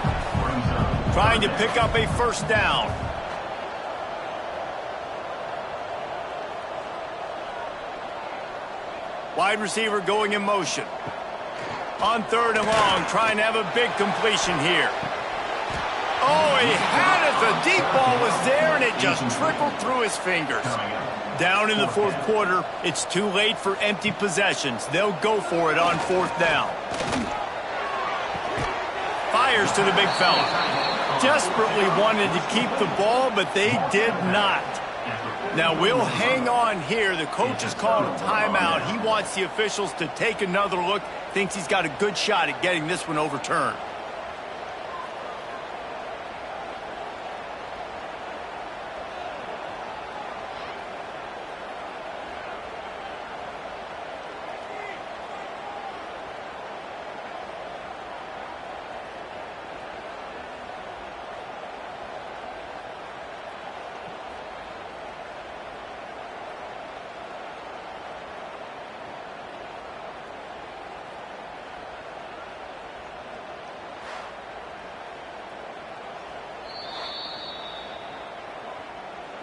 Speaker 1: trying to pick up a first down. Wide receiver going in motion. On 3rd and long, trying to have a big completion here. Oh, he had it. The deep ball was there, and it just trickled through his fingers. Down in the 4th quarter, it's too late for empty possessions. They'll go for it on 4th down. Fires to the big fella. Desperately wanted to keep the ball, but they did not. Now, we'll hang on here. The coach has called a timeout. He wants the officials to take another look. Thinks he's got a good shot at getting this one overturned.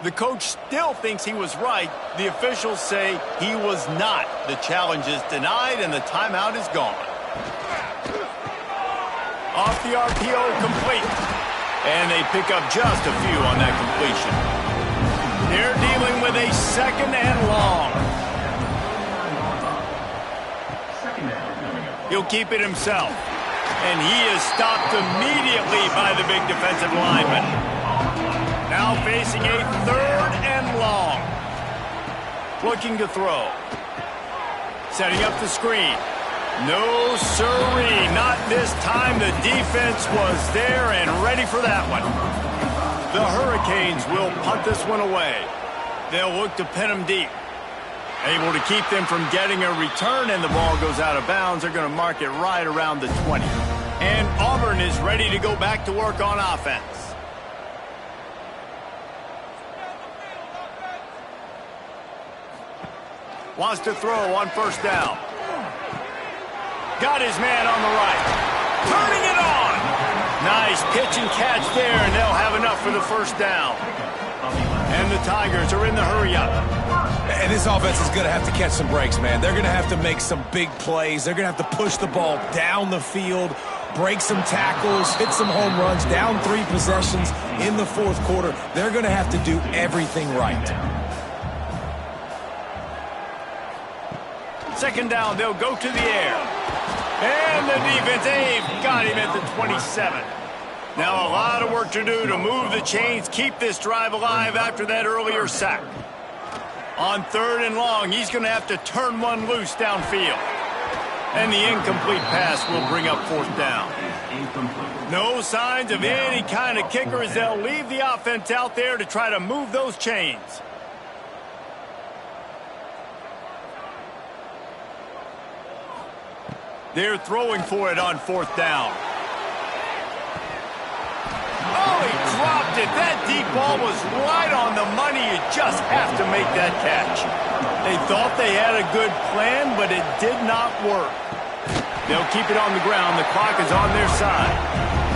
Speaker 1: The coach still thinks he was right. The officials say he was not. The challenge is denied, and the timeout is gone. Off the RPO, complete. And they pick up just a few on that completion. They're dealing with a 2nd and long. He'll keep it himself. And he is stopped immediately by the big defensive lineman. Now facing a 3rd and long. Looking to throw. Setting up the screen. No siree, not this time. The defense was there and ready for that one. The Hurricanes will punt this one away. They'll look to pin them deep. Able to keep them from getting a return, and the ball goes out of bounds. They're going to mark it right around the 20. And Auburn is ready to go back to work on offense. Wants to throw on 1st down. Got his man on the right. Turning it on. Nice pitch and catch there, and they'll have enough for the 1st down. And the Tigers are in the hurry-up.
Speaker 3: And this offense is going to have to catch some breaks, man. They're going to have to make some big plays. They're going to have to push the ball down the field, break some tackles, hit some home runs, down 3 possessions in the 4th quarter. They're going to have to do everything right.
Speaker 1: 2nd down, they'll go to the air. And the defense, they've got him at the 27. Now a lot of work to do to move the chains, keep this drive alive after that earlier sack. On 3rd and long, he's going to have to turn one loose downfield. And the incomplete pass will bring up 4th down. No signs of any kind of kicker as they'll leave the offense out there to try to move those chains. They're throwing for it on 4th down. Oh, he dropped it. That deep ball was right on the money. You just have to make that catch. They thought they had a good plan, but it did not work. They'll keep it on the ground. The clock is on their side.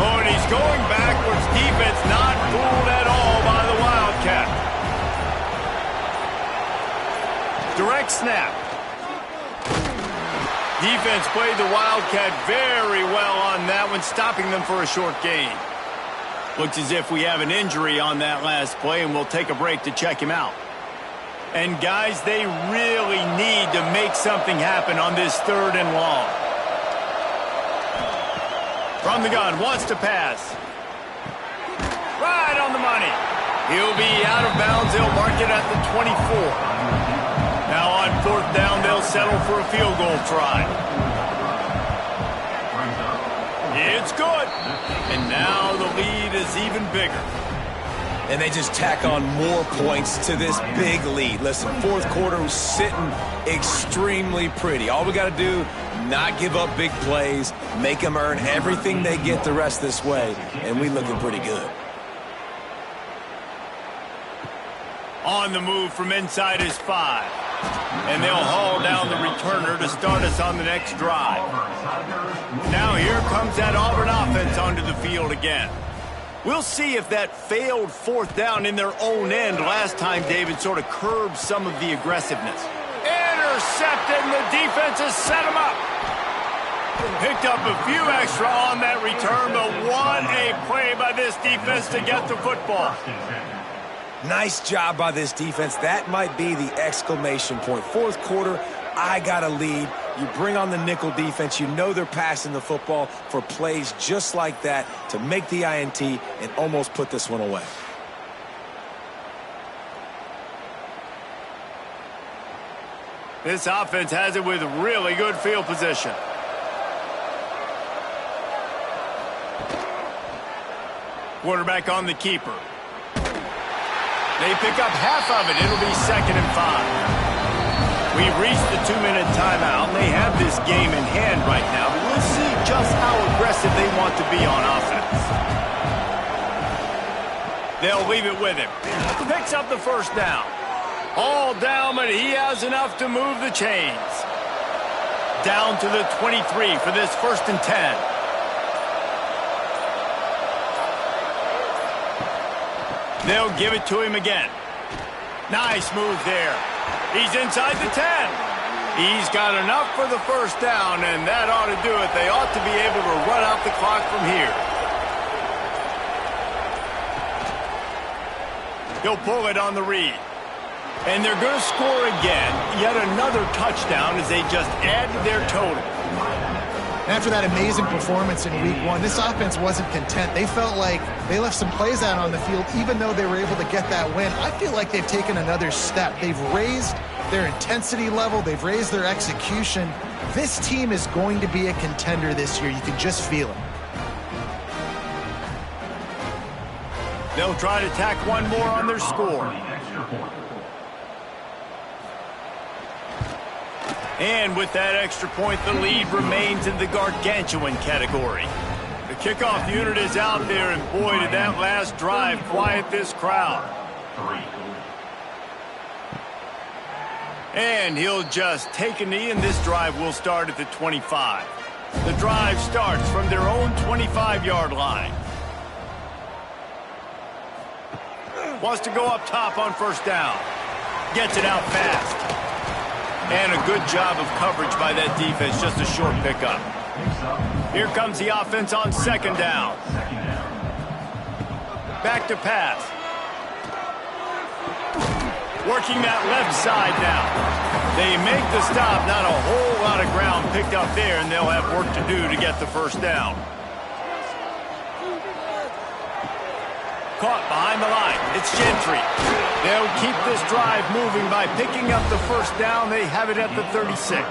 Speaker 1: Oh, and he's going backwards. Defense not fooled at all by the Wildcat. Direct snap. Defense played the Wildcat very well on that one, stopping them for a short gain. Looks as if we have an injury on that last play, and we'll take a break to check him out. And, guys, they really need to make something happen on this 3rd and long. From the gun, wants to pass. Right on the money. He'll be out of bounds. They'll mark it at the 24. Now on 4th down, they'll settle for a field goal try. It's good. And now the lead is even bigger.
Speaker 3: And they just tack on more points to this big lead. Listen, 4th quarter was sitting extremely pretty. All we got to do, not give up big plays, make them earn everything they get the rest this way, and we looking pretty good.
Speaker 1: On the move from inside his 5. And they'll haul down the returner to start us on the next drive. Now here comes that Auburn offense onto the field again. We'll see if that failed fourth down in their own end last time, David, sort of curbed some of the aggressiveness. Intercepted, and the defense has set him up. Picked up a few extra on that return, but what a play by this defense to get the football.
Speaker 3: Nice job by this defense. That might be the exclamation point. Fourth quarter, I got a lead. You bring on the nickel defense. You know they're passing the football for plays just like that to make the INT and almost put this one away.
Speaker 1: This offense has it with really good field position. Quarterback on the keeper. They pick up half of it. It'll be 2nd and 5. We've reached the 2-minute timeout, and they have this game in hand right now. We'll see just how aggressive they want to be on offense. They'll leave it with him. Picks up the first down. All down, but he has enough to move the chains. Down to the 23 for this 1st and 10. They'll give it to him again. Nice move there. He's inside the 10. He's got enough for the first down, and that ought to do it. They ought to be able to run out the clock from here. He'll pull it on the read. And they're going to score again. Yet another touchdown as they just add to their total.
Speaker 2: After that amazing performance in week 1, this offense wasn't content. They felt like they left some plays out on the field, even though they were able to get that win. I feel like they've taken another step. They've raised their intensity level. They've raised their execution. This team is going to be a contender this year. You can just feel it.
Speaker 1: They'll try to tack one more on their score. And with that extra point, the lead remains in the gargantuan category. The kickoff unit is out there, and boy, did that last drive quiet this crowd. And he'll just take a knee, and this drive will start at the 25. The drive starts from their own 25-yard line. Wants to go up top on first down. Gets it out fast. And a good job of coverage by that defense, just a short pickup. Here comes the offense on 2nd down. Back to pass. Working that left side now. They make the stop, not a whole lot of ground picked up there, and they'll have work to do to get the first down. Caught behind the line. It's Gentry. They'll keep this drive moving by picking up the first down. They have it at the 36.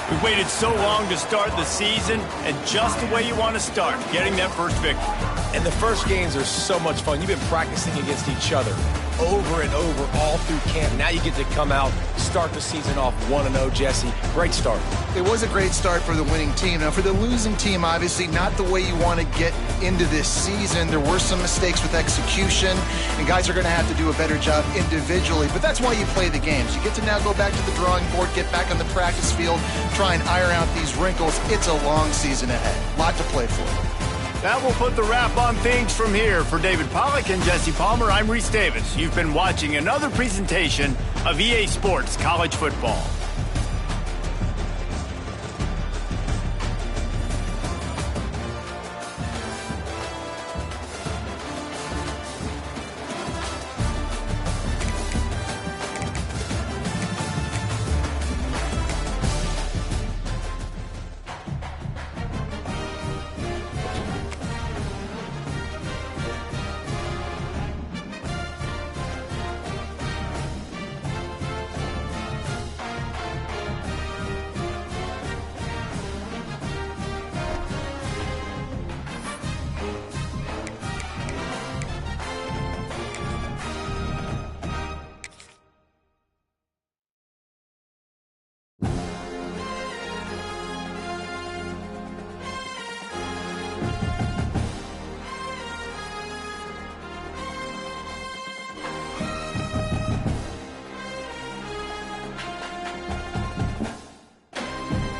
Speaker 1: We waited so long to start the season, and just the way you want to start, getting that first victory.
Speaker 3: And the first games are so much fun. You've been practicing against each other over and over all through camp. Now you get to come out, start the season off 1-0, Jesse. Great start.
Speaker 2: It was a great start for the winning team. Now, for the losing team, obviously not the way you want to get into this season. There were some mistakes with execution, and guys are going to have to do a better job individually. But that's why you play the games. You get to now go back to the drawing board, get back on the practice field, try and iron out these wrinkles. It's a long season ahead. A lot to play for.
Speaker 1: That will put the wrap on things from here. For David Pollack and Jesse Palmer, I'm Reese Davis. You've been watching another presentation of EA Sports College Football.